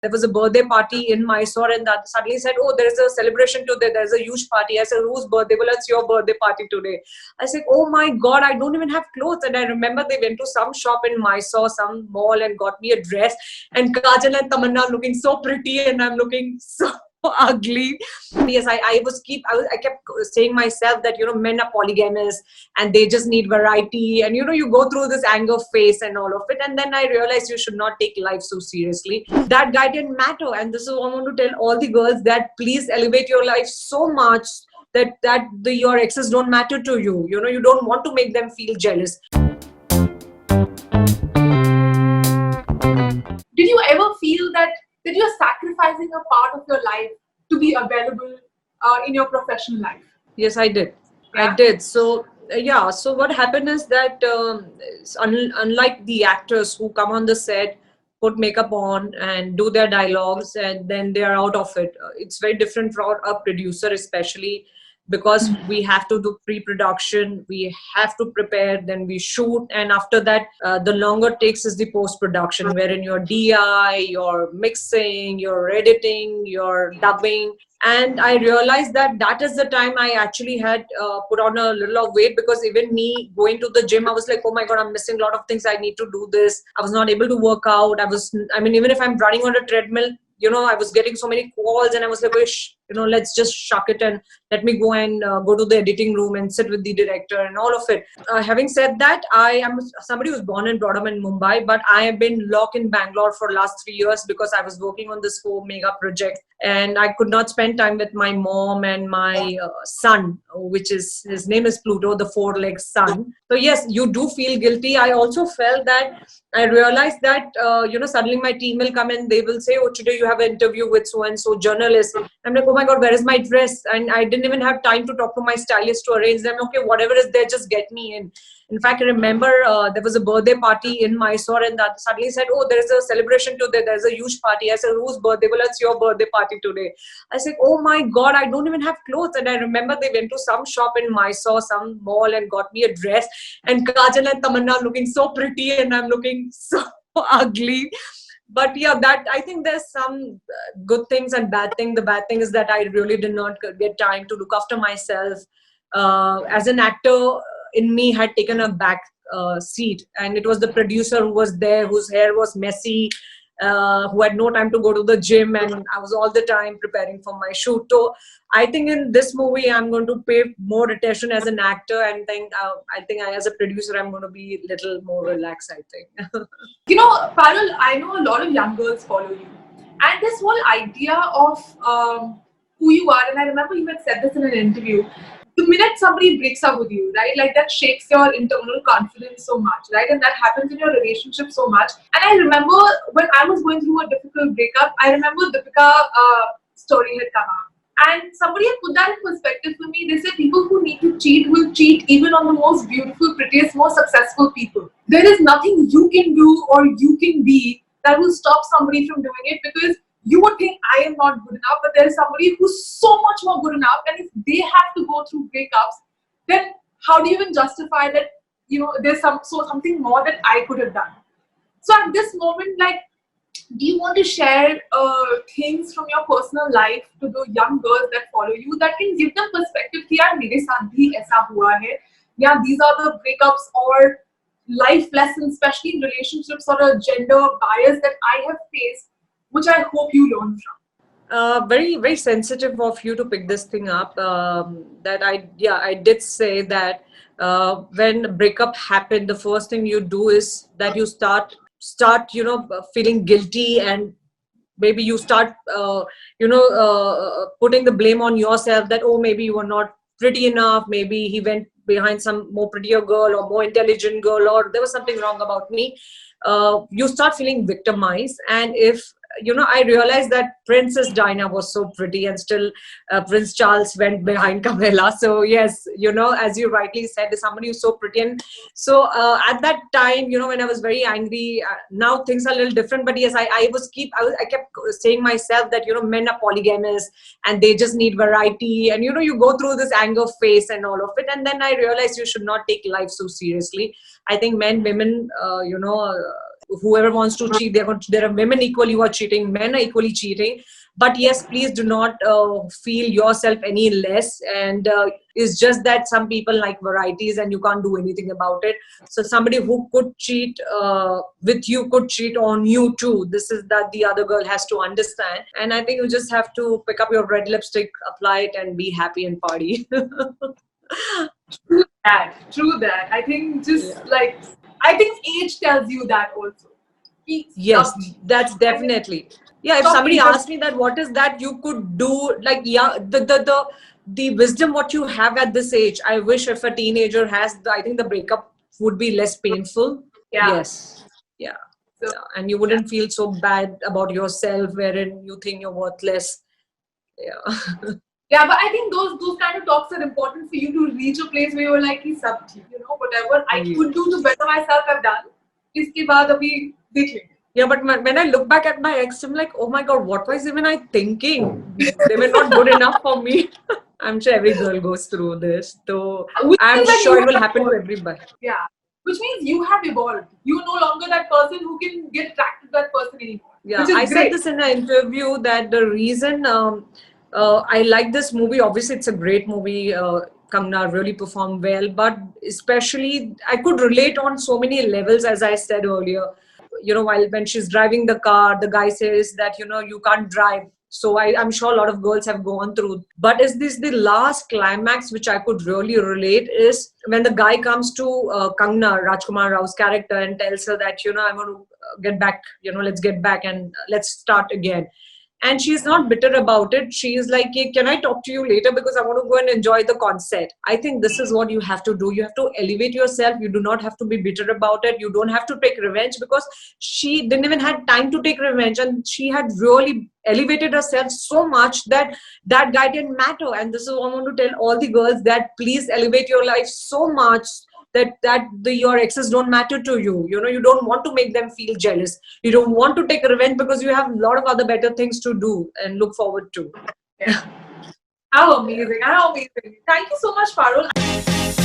There was a birthday party in Mysore, and that suddenly said, "Oh, there is a celebration today. There's a huge party." I said, "Whose birthday?" Well, it's your birthday party today. I said, "Oh my God, I don't even have clothes." And I remember they went to some shop in Mysore, some mall, and got me a dress. And Kajal and Tamanna looking so pretty, and I'm looking so ugly. Yes, I kept saying myself that, men are polygamous and they just need variety. And, you go through this anger phase and all of it. And then I realized you should not take life so seriously. That guy didn't matter. And this is what I want to tell all the girls, that please elevate your life so much that your exes don't matter to you. You don't want to make them feel jealous. Did you ever feel that you're sacrificing a part of your life to be available in your professional life? Yes, I did. Yeah? I did. So, So what happened is that unlike the actors who come on the set, put makeup on and do their dialogues, and then they are out of it. It's very different for a producer, especially because we have to do pre-production, we have to prepare, then we shoot, and after that, the longer takes is the post-production, wherein your DI, your mixing, your editing, your dubbing. And I realized that is the time I actually had put on a little of weight, because even me going to the gym, I was like, oh my God, I'm missing a lot of things. I need to do this. I was not able to work out. Even if I'm running on a treadmill, I was getting so many calls, and I was like, let's just shuck it and let me go and go to the editing room and sit with the director and all of it. Having said that, I am somebody who's born and brought up in Mumbai, but I have been locked in Bangalore for the last 3 years because I was working on this whole mega project, and I could not spend time with my mom and my son, which is, his name is Pluto, the four-legged son. So yes, you do feel guilty. I also felt that I realized that, suddenly my team will come and they will say, oh, today you have an interview with so-and-so journalist. I'm like, oh my God, where is my dress? And I didn't even have time to talk to my stylist to arrange them. Okay, whatever is there, just get me in. In fact, I remember there was a birthday party in Mysore, and that suddenly said, oh, there is a celebration today. There's a huge party. I said, whose birthday? Well, it's your birthday party today. I said, oh my God, I don't even have clothes. And I remember they went to some shop in Mysore, some mall, and got me a dress. And Kajal and Tamanna looking so pretty, and I'm looking so ugly. But yeah, that I think there's some good things and bad thing. The bad thing is that I really did not get time to look after myself. As an actor, in me had taken a back seat, and it was the producer who was there, whose hair was messy, who had no time to go to the gym, and I was all the time preparing for my shoot. So I think in this movie, I'm going to pay more attention as an actor, and as a producer, I'm going to be a little more relaxed, I think. Parul, I know a lot of young girls follow you. And this whole idea of who you are, and I remember you had said this in an interview, the minute somebody breaks up with you, right, like that shakes your internal confidence so much, right? And that happens in your relationship so much. And I remember when I was going through a difficult breakup, I remember Deepika story had come out. And somebody had put that in perspective for me. They said people who need to cheat will cheat even on the most beautiful, prettiest, most successful people. There is nothing you can do or you can be that will stop somebody from doing it, because you would think I am not good enough, but there is somebody who's so much more good enough, and if they have to go through breakups, then how do you even justify that, there's something more that I could have done? So at this moment, do you want to share things from your personal life to the young girls that follow you that can give them perspective कि यार मेरे साथ भी ऐसा हुआ है, या these are the breakups or life lessons, especially in relationships, or a gender bias that I have faced, which I hope you learn from? Very, very sensitive of you to pick this thing up. I did say that when a breakup happened, the first thing you do is that you start feeling guilty, and maybe you start putting the blame on yourself that, oh, maybe you were not pretty enough, maybe he went behind some more prettier girl or more intelligent girl, or there was something wrong about me. You start feeling victimized. And if I realized that Princess Diana was so pretty, and still Prince Charles went behind Camilla. So yes, as you rightly said, somebody who's so pretty. And so at that time, when I was very angry, now things are a little different. But yes, I kept saying myself that men are polygamous and they just need variety. And you go through this anger phase and all of it. And then I realized you should not take life so seriously. I think men, women, whoever wants to cheat, there are women equally who are cheating, men are equally cheating. But yes, please do not feel yourself any less. And it's just that some people like varieties and you can't do anything about it. So somebody who could cheat with you could cheat on you too. This is that the other girl has to understand. And I think you just have to pick up your red lipstick, apply it, and be happy and party. True that. I think I think age tells you that also. Yes, that's definitely. Yeah, if Stop somebody being asked me that what is that you could do, like, yeah, the wisdom what you have at this age, I wish if a teenager has, I think the breakup would be less painful. Yeah. Yes. Yeah. So, Yeah. And you wouldn't feel so bad about yourself wherein you think you're worthless. Yeah. yeah, but I think those kind of talks are important for you to reach a place where you're like, whatever I could do to better myself, I've done. Iske baad abhi dekh lenge. Yeah, but when I look back at my ex, I'm like, oh my God, what was even I thinking? They were not good enough for me. I'm sure every girl goes through this. So I'm sure it will happen to everybody. Yeah. Which means you have evolved. You're no longer that person who can get attracted to that person anymore. Yeah, I said this in an interview that the reason I like this movie, obviously it's a great movie. Kangna really performed well, but especially I could relate on so many levels, as I said earlier. When she's driving the car, the guy says that, you can't drive. So I'm sure a lot of girls have gone through. But is this the last climax, which I could really relate, is when the guy comes to Kangna, Rajkumar Rao's character, and tells her that, I want to get back, let's get back and let's start again. And she's not bitter about it. She is like, hey, can I talk to you later because I want to go and enjoy the concert. I think this is what you have to do. You have to elevate yourself. You do not have to be bitter about it. You don't have to take revenge, because she didn't even have time to take revenge, and she had really elevated herself so much that that guy didn't matter. And this is what I want to tell all the girls, that please elevate your life so much that your exes don't matter to you. You don't want to make them feel jealous. You don't want to take revenge, because you have a lot of other better things to do and look forward to. Yeah. How amazing. Thank you so much, Parul.